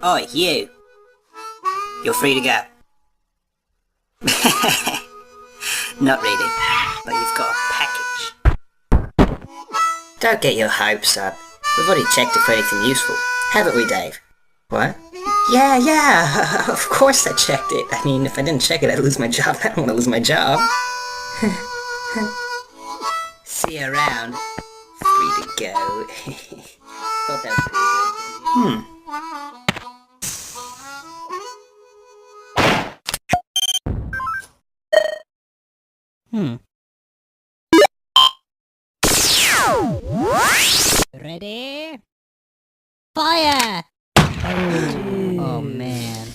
Oi, you! You're free to go. Not really, but you've got a package. Don't get your hopes up. We've already checked it for anything useful, haven't we, Dave? What? Yeah, of course I checked it. I mean, if I didn't check it, I'd lose my job. I don't want to lose my job. See you around. Free to go. Thought that was pretty good. Ready? Fire! Oh man.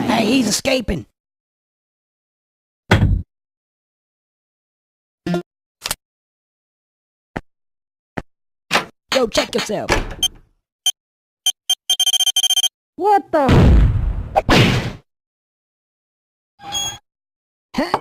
Hey, he's escaping. Go check yourself. What the? Huh?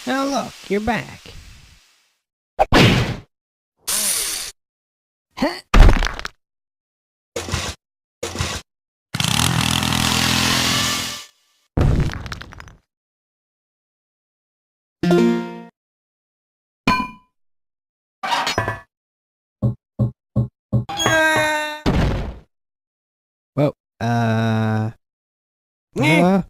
Now look, you're back. Huh? Whoa, hello?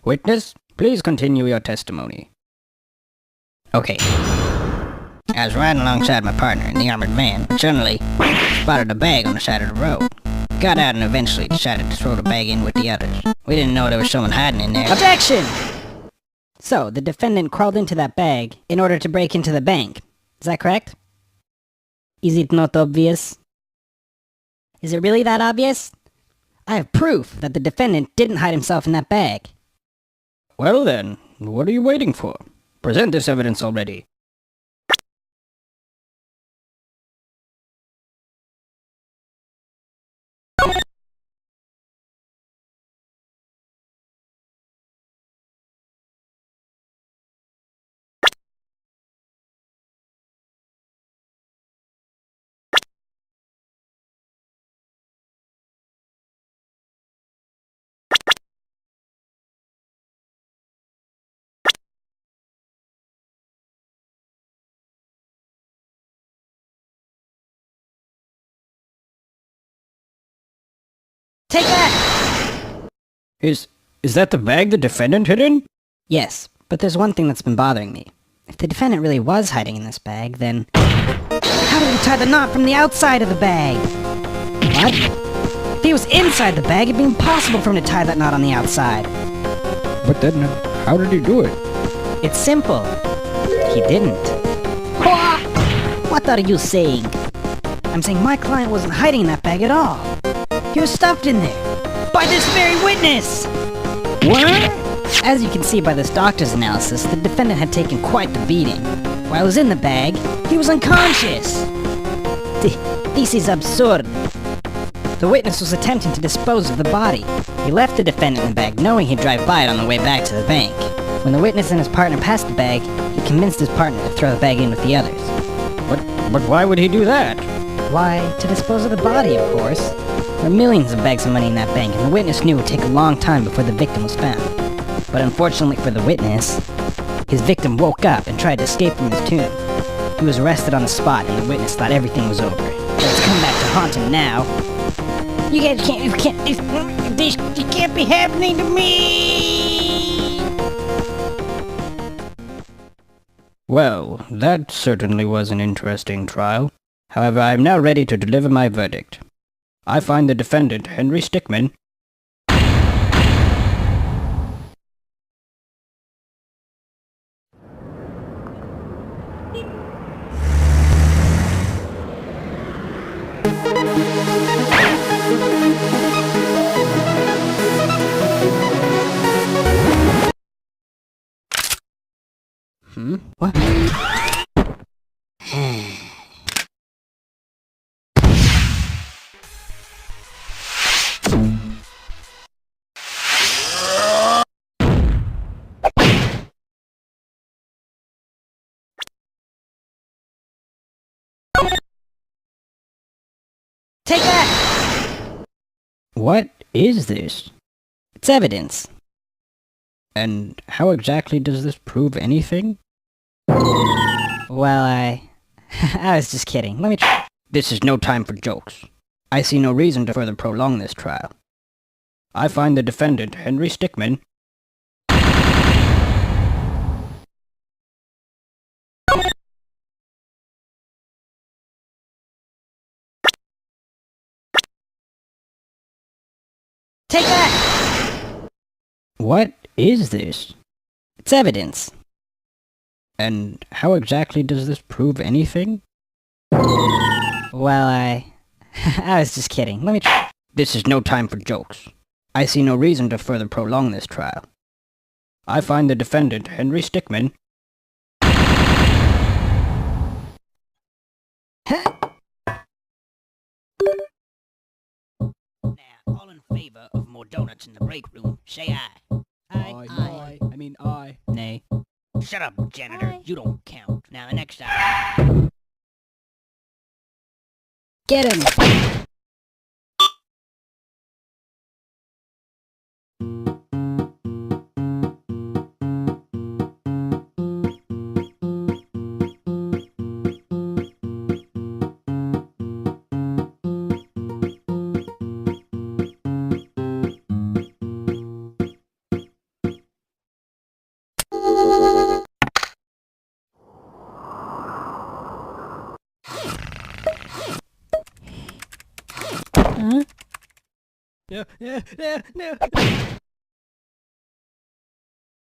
Witness, please continue your testimony. Okay. I was riding alongside my partner in the armored van, but suddenly spotted a bag on the side of the road. Got out and eventually decided to throw the bag in with the others. We didn't know there was someone hiding in there. Objection! So, the defendant crawled into that bag in order to break into the bank. Is that correct? Is it not obvious? Is it really that obvious? I have proof that the defendant didn't hide himself in that bag. Well then, what are you waiting for? Present this evidence already. Take that! Is that the bag the defendant hid in? Yes, but there's one thing that's been bothering me. If the defendant really was hiding in this bag, then how did he tie the knot from the outside of the bag? What? If he was inside the bag, it'd be impossible for him to tie that knot on the outside. But then, how did he do it? It's simple. He didn't. What are you saying? I'm saying my client wasn't hiding in that bag at all. He was stuffed in there. By this very witness! What? As you can see by this doctor's analysis, the defendant had taken quite the beating. While he was in the bag, he was unconscious. This is absurd. The witness was attempting to dispose of the body. He left the defendant in the bag, knowing he'd drive by it on the way back to the bank. When the witness and his partner passed the bag, he convinced his partner to throw the bag in with the others. But why would he do that? Why, to dispose of the body, of course. There were millions of bags of money in that bank, and the witness knew it would take a long time before the victim was found. But unfortunately for the witness, his victim woke up and tried to escape from his tomb. He was arrested on the spot, and the witness thought everything was over. But it's come back to haunt him now. You guys this can't be happening to me! Well, that certainly was an interesting trial. However, I am now ready to deliver my verdict. I find the defendant, Henry Stickmin, What? Take that! What is this? It's evidence. And how exactly does this prove anything? Well, I was just kidding. Let me try. This is no time for jokes. I see no reason to further prolong this trial. I find the defendant, Henry Stickmin, Take that! What is this? It's evidence. And how exactly does this prove anything? Well, I was just kidding. Let me try. This is no time for jokes. I see no reason to further prolong this trial. I find the defendant, Henry Stickmin, Now, all in favor of more donuts in the break room, say aye. Aye. Aye. Nay. Shut up, janitor. Aye. You don't count. Now, the next item. Get him! Huh? No.